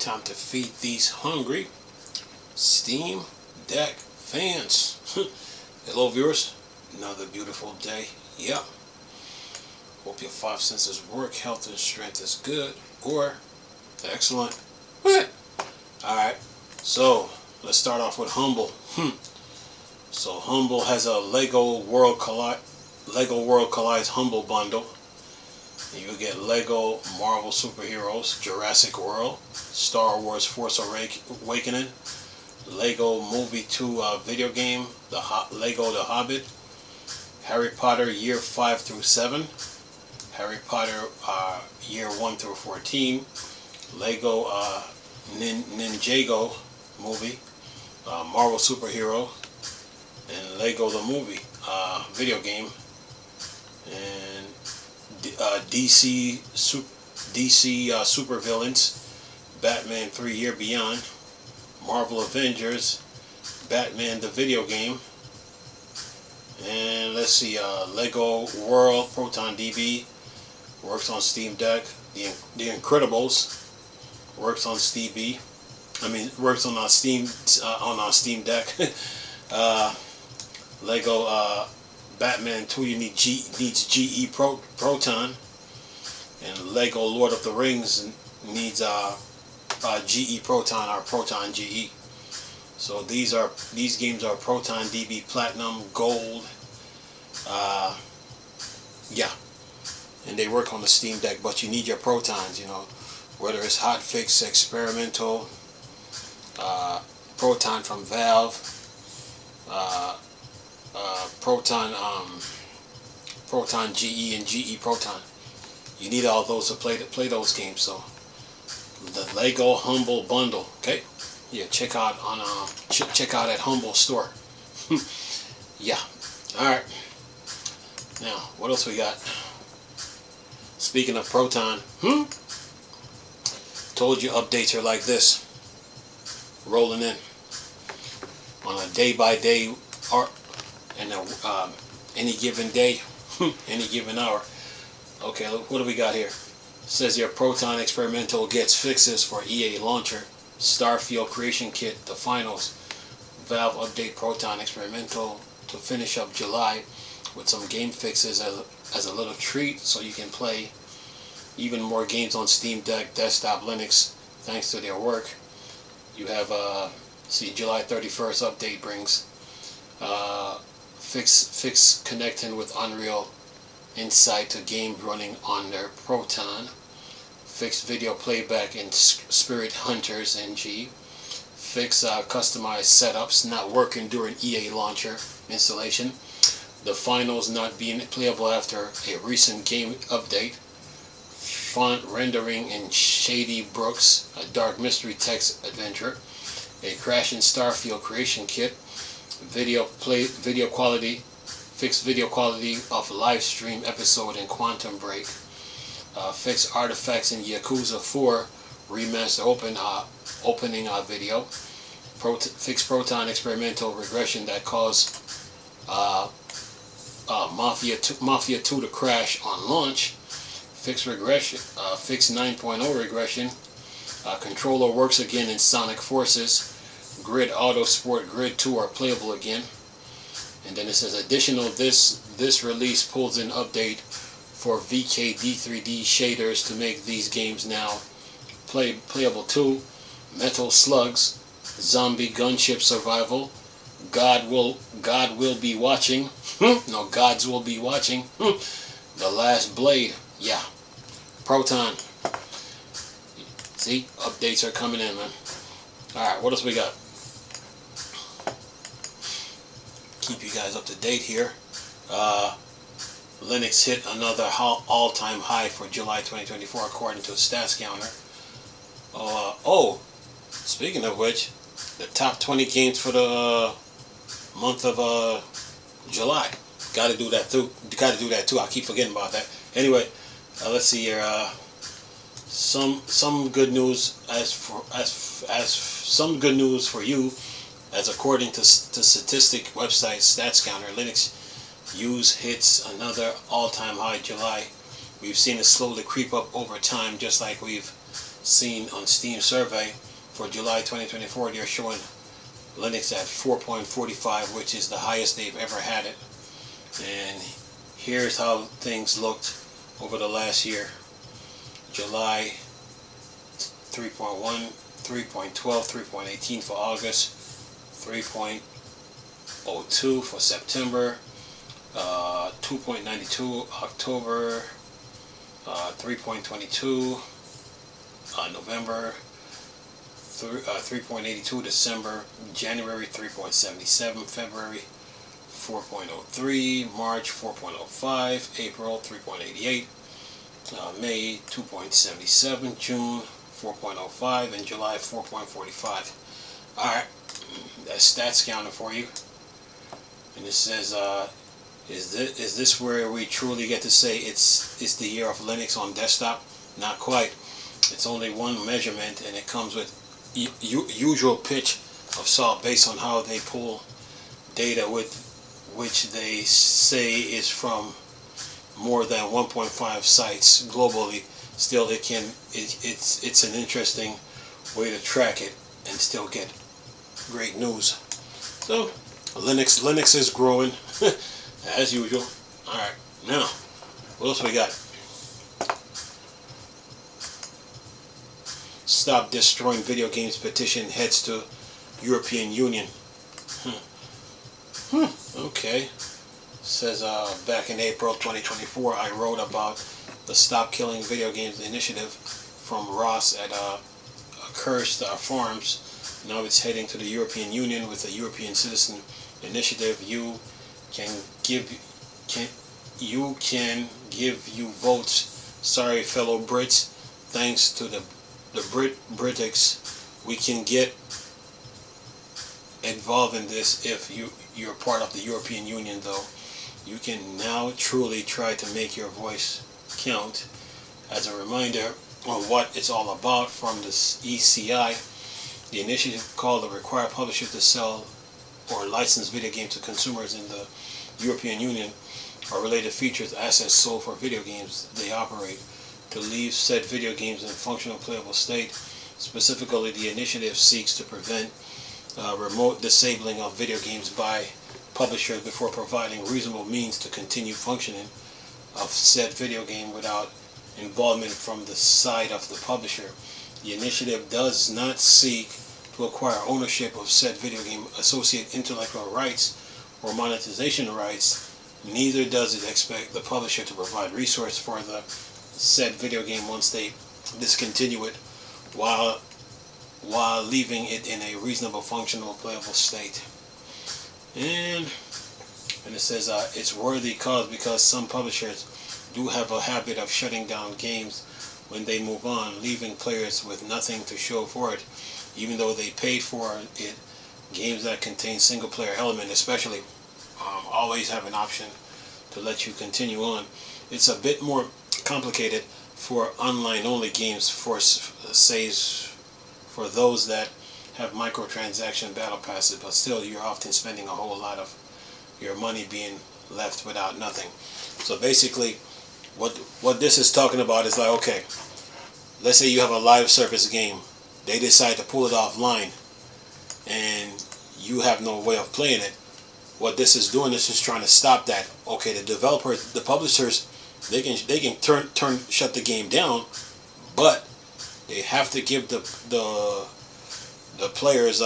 Time to feed these hungry Steam Deck fans. Hello viewers, another beautiful day. Yep. Hope your five senses work, health and strength is good or excellent. Alright, so let's start off with Humble. So Humble has a Lego World Collides Humble bundle. You get Lego Marvel Superheroes, Jurassic World, Star Wars Force Awakening, Lego Movie 2 video game, Lego The Hobbit, Harry Potter Year 5 through 7, Harry Potter Year 1 through 14, Lego Ninjago movie, Marvel Superhero, and Lego The Movie video game, and DC Supervillains, Batman 3 Year Beyond, Marvel Avengers, Batman the video game, and let's see, Lego World Proton DB works on Steam Deck. The Incredibles works on works on our Steam Deck. Lego Batman 2 needs GE Proton, and Lego Lord of the Rings needs GE Proton or Proton GE. So these games are Proton DB Platinum, Gold, yeah, and they work on the Steam Deck. But you need your Protons, you know, whether it's Hotfix, Experimental, Proton from Valve, Proton GE and GE Proton. You need all those to play those games. So the Lego Humble bundle, okay? Yeah, check out at Humble store. Yeah. All right. Now, what else we got? Speaking of Proton, told you updates are like this, rolling in on a day-by-day art. And any given day, any given hour. Okay, look, what do we got here? It says your Proton Experimental gets fixes for EA Launcher, Starfield Creation Kit, the finals, Valve update Proton Experimental to finish up July with some game fixes as a little treat, so you can play even more games on Steam Deck, Desktop, Linux, thanks to their work. You have July 31st update brings fix connecting with Unreal Insight to game running on their Proton, fix video playback in Spirit Hunters NG, fix customized setups not working during EA Launcher installation, the finals not being playable after a recent game update, font rendering in Shady Brooks, a dark mystery text adventure, a crashing Starfield Creation Kit, fix video quality of live stream episode in Quantum Break, fix artifacts in Yakuza 4 remaster opening video, fix Proton Experimental regression that caused Mafia 2 to crash on launch, fix regression, fix 9.0 regression, controller works again in Sonic Forces, Grid Auto Sport Grid 2 are playable again. And then it says additional, this release pulls in update for VKD3D shaders to make these games now playable too. Metal Slugs, Zombie Gunship Survival, God will be watching. No, Gods will be watching. The Last Blade, yeah. Proton. See, updates are coming in, man. Alright, what else we got? Keep you guys up to date here. Linux hit another all-time high for July 2024 according to a stats counter. Oh, speaking of which, the top 20 games for the month of July. Got to do that too. I keep forgetting about that. Anyway, let's see here. Some good news some good news for you. As according to statistic website StatsCounter, Linux use hits another all-time high July. We've seen it slowly creep up over time, just like we've seen on Steam survey for July 2024, they're showing Linux at 4.45, which is the highest they've ever had it. And here's how things looked over the last year. July 3.1, 3.12, 3.18 for August, 3.02 for September, 2.92 October, 3.22 November, 3.82 December, January 3.77, February 4.03, March 4.05, April 3.88, May 2.77, June 4.05, and July 4.45. Alright, that's stats counter for you. And it says, is this where we truly get to say it's the year of Linux on desktop? Not quite. It's only one measurement, and it comes with usual pitch of salt based on how they pull data with which they say is from more than 1.5 sites globally. Still, it's an interesting way to track it and still get great news. So Linux is growing as usual. Alright, now what else we got? Stop destroying video games petition heads to European Union. Okay. Says back in April 2024, I wrote about the Stop Killing Video Games initiative from Ross at Cursed Farms. Now it's heading to the European Union with the European Citizen Initiative. You can give you votes. Sorry, fellow Brits. Thanks to the Britics, we can get involved in this. If you're part of the European Union, though, you can now truly try to make your voice count. As a reminder on what it's all about from the ECI, the initiative called to require publishers to sell or license video games to consumers in the European Union or related features, assets sold for video games they operate, to leave said video games in functional playable state. Specifically, the initiative seeks to prevent remote disabling of video games by publishers before providing reasonable means to continue functioning of said video game without involvement from the side of the publisher. The initiative does not seek to acquire ownership of said video game, associate intellectual rights, or monetization rights. Neither does it expect the publisher to provide resource for the said video game once they discontinue it, while leaving it in a reasonable, functional, playable state. And it says it's worthy cause because some publishers do have a habit of shutting down games when they move on, leaving players with nothing to show for it, even though they paid for it. Games that contain single-player element, especially, always have an option to let you continue on. It's a bit more complicated for online-only games, for those that have microtransaction battle passes, but still you're often spending a whole lot of your money being left without nothing. So basically what this is talking about is like, okay, let's say you have a live service game, they decide to pull it offline and you have no way of playing it. What this is doing is just trying to stop that. Okay, the developers, the publishers, they can shut the game down, but they have to give the players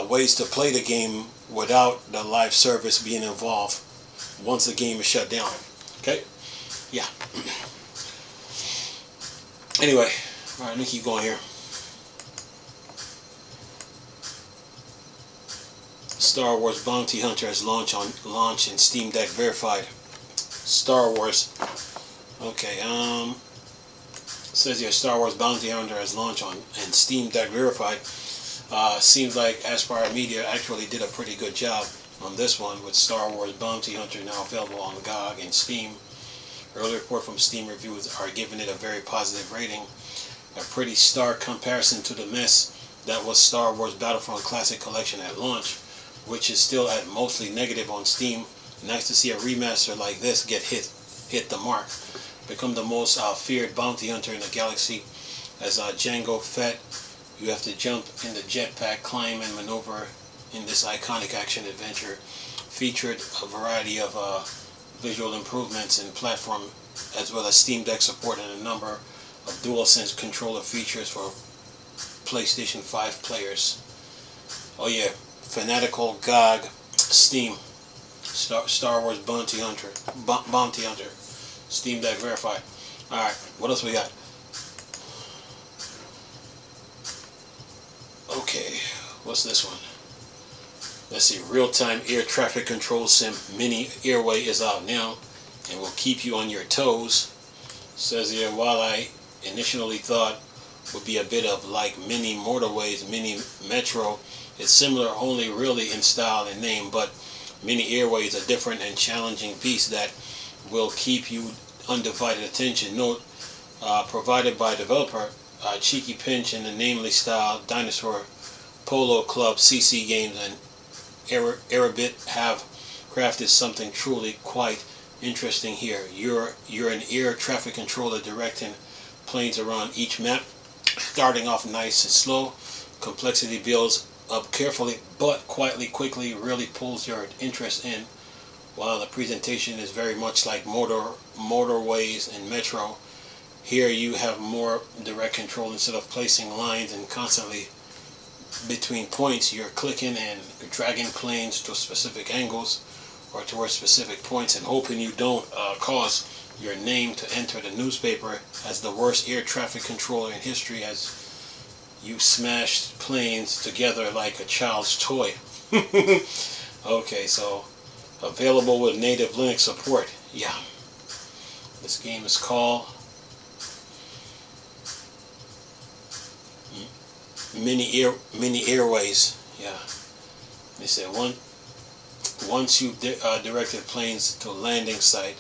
ways to play the game without the live service being involved once the game is shut down. Okay? Yeah. Anyway, all right, let me keep going here. Star Wars Bounty Hunter has launch in Steam Deck verified. Star Wars. Okay, says here Star Wars Bounty Hunter has launched and Steam Deck verified. Seems like Aspire Media actually did a pretty good job on this one, with Star Wars Bounty Hunter now available on GOG and Steam. Early report from Steam reviews are giving it a very positive rating. A pretty stark comparison to the mess that was Star Wars Battlefront Classic Collection at launch, which is still at mostly negative on Steam. Nice to see a remaster like this get hit the mark. Become the most feared bounty hunter in the galaxy As Jango Fett, you have to jump in the jetpack, climb, and maneuver in this iconic action adventure. Featured a variety of visual improvements in platform, as well as Steam Deck support and a number of DualSense controller features for PlayStation 5 players. Oh yeah, Fanatical GOG Steam Star Wars Bounty Hunter Steam Deck verified. Alright, what else we got? Okay, what's this one? Let's see, real-time air traffic control sim Mini Airway is out now and will keep you on your toes. Says here, while I initially thought would be a bit of like Mini Motorways, Mini Metro, it's similar only really in style and name, but Mini Airway is a different and challenging beast that will keep you undivided attention. Note, provided by developer Cheeky Pinch and the namely style Dinosaur Polo Club. CC Games and Aerobit have crafted something truly quite interesting here. You're an air traffic controller directing planes around each map, starting off nice and slow. Complexity builds up carefully but quickly really pulls your interest in. While the presentation is very much like Motorways and Metro, here you have more direct control. Instead of placing lines and constantly between points, you're clicking and dragging planes to specific angles or towards specific points and hoping you don't cause your name to enter the newspaper as the worst air traffic controller in history, as you smashed planes together like a child's toy. Okay, so available with native Linux support. Yeah, this game is called Mini Airways. Yeah, they said once you've directed planes to a landing site,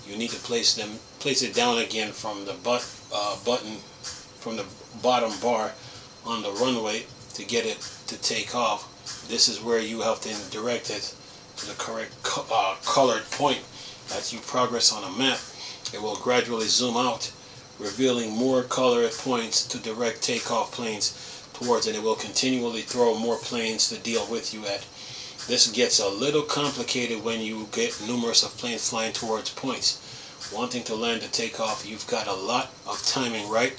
you need to place it down again from the button from the bottom bar on the runway to get it to take off. This is where you have to direct it to the correct colored point. As you progress on a map, it will gradually zoom out, revealing more colored points to direct takeoff planes towards, and it will continually throw more planes to deal with you at. This gets a little complicated when you get numerous of planes flying towards points. Wanting to land to take off, you've got a lot of timing right,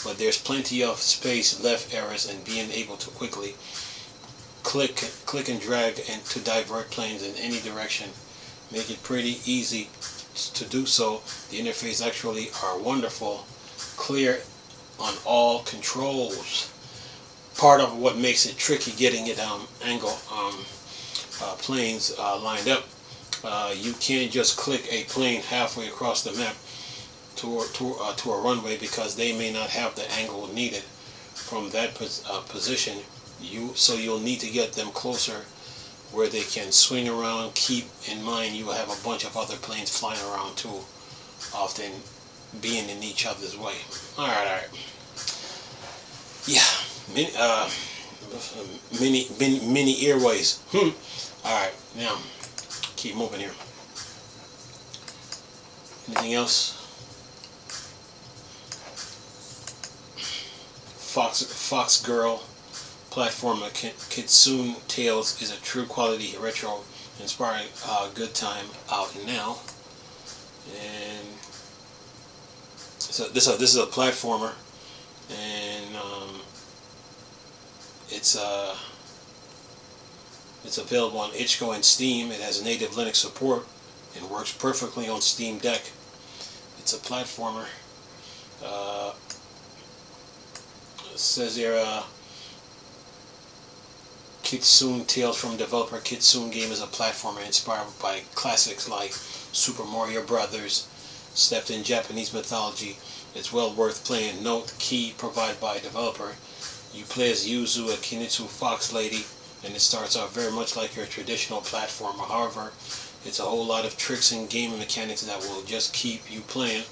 but there's plenty of space left errors and being able to quickly click and drag and to divert planes in any direction. Make it pretty easy to do so. The interface actually are wonderful, clear on all controls. Part of what makes it tricky getting it planes lined up. You can't just click a plane halfway across the map to a runway because they may not have the angle needed from that position. So you'll need to get them closer where they can swing around. Keep in mind you have a bunch of other planes flying around too, often being in each other's way. Alright. Yeah, mini airways. Alright, now keep moving here. Anything else? Fox Girl platformer Kitsune Tales is a true quality retro inspiring good time, out now. And so this is a platformer, and it's available on itch.io and Steam. It has native Linux support and works perfectly on Steam Deck. It's a platformer. It says here, Kitsune Tales from developer Kitsune Game is a platformer inspired by classics like Super Mario Brothers, steeped in Japanese mythology. It's well worth playing. Note, key provided by developer. You play as Yuzu, a Kinitsu fox lady, and it starts out very much like your traditional platformer. However, it's a whole lot of tricks and game mechanics that will just keep you playing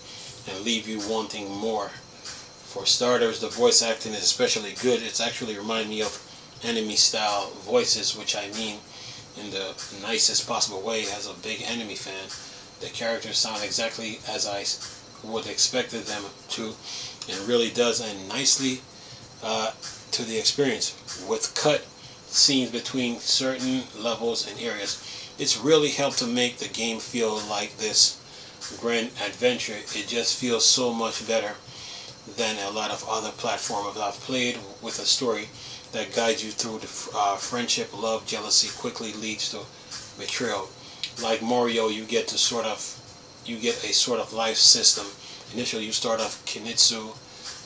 and leave you wanting more. For starters, the voice acting is especially good. It's actually remind me of anime style voices, which I mean in the nicest possible way. As a big anime fan, the characters sound exactly as I would expected them to, and really does add nicely to the experience with cut scenes between certain levels and areas. It's really helped to make the game feel like this grand adventure. It just feels so much better than a lot of other platformers I've played, with a story that guides you through the friendship, love, jealousy quickly leads to betrayal. Like Mario, you get a sort of life system. Initially, you start off Kiritsu,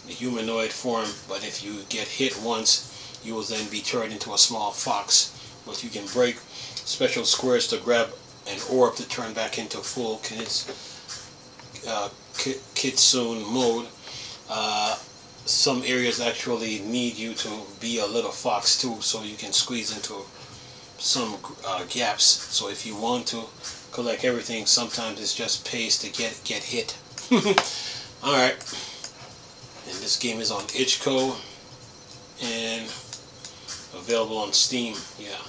the humanoid form, but if you get hit once, you will then be turned into a small fox. But you can break special squares to grab an orb to turn back into full Kitsune mode. Some areas actually need you to be a little fox too, so you can squeeze into some gaps. So if you want to collect everything, sometimes it's just pays to get hit. Alright, and this game is on itch.co and available on Steam. Yeah.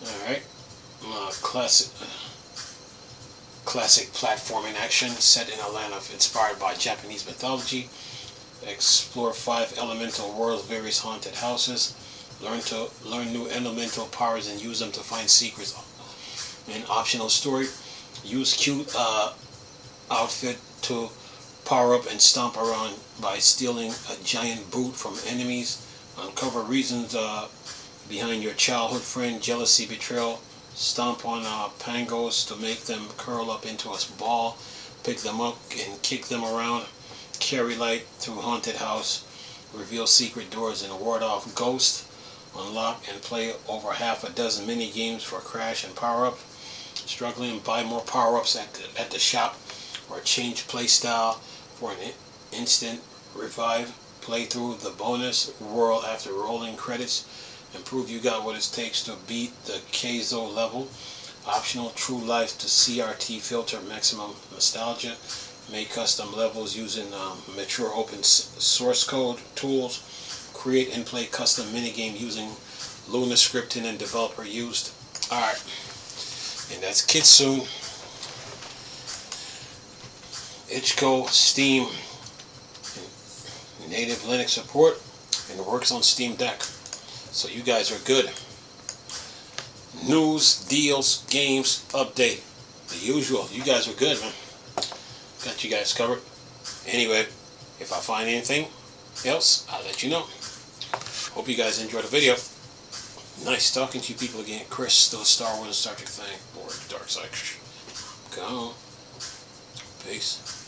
Alright, classic platforming action set in a land inspired by Japanese mythology. Explore 5 elemental worlds, various haunted houses. Learn new elemental powers and use them to find secrets. An optional story. Use cute outfit to power up and stomp around by stealing a giant boot from enemies. Uncover reasons behind your childhood friend, jealousy, betrayal. Stomp on pangos to make them curl up into a ball. Pick them up and kick them around. Carry light through haunted house. Reveal secret doors and ward off ghosts. Unlock and play over half a dozen mini games for crash and power up. Struggling, buy more power ups at the shop, or change play style for an instant revive. Play through the bonus world after rolling credits. And prove you got what it takes to beat the Keizo level. Optional true life to CRT filter maximum nostalgia. Make custom levels using mature open source code tools. Create and play custom minigame using Luna scripting and developer used. Alright, and that's Kitsune, itch.co, Steam, native Linux support, and it works on Steam Deck. So you guys are good. News, deals, games, update. The usual. You guys are good, man. Got you guys covered. Anyway, if I find anything else, I'll let you know. Hope you guys enjoyed the video. Nice talking to you people again. Chris, still a Star Wars and Star Trek thing. Or Dark Side. Go. Peace.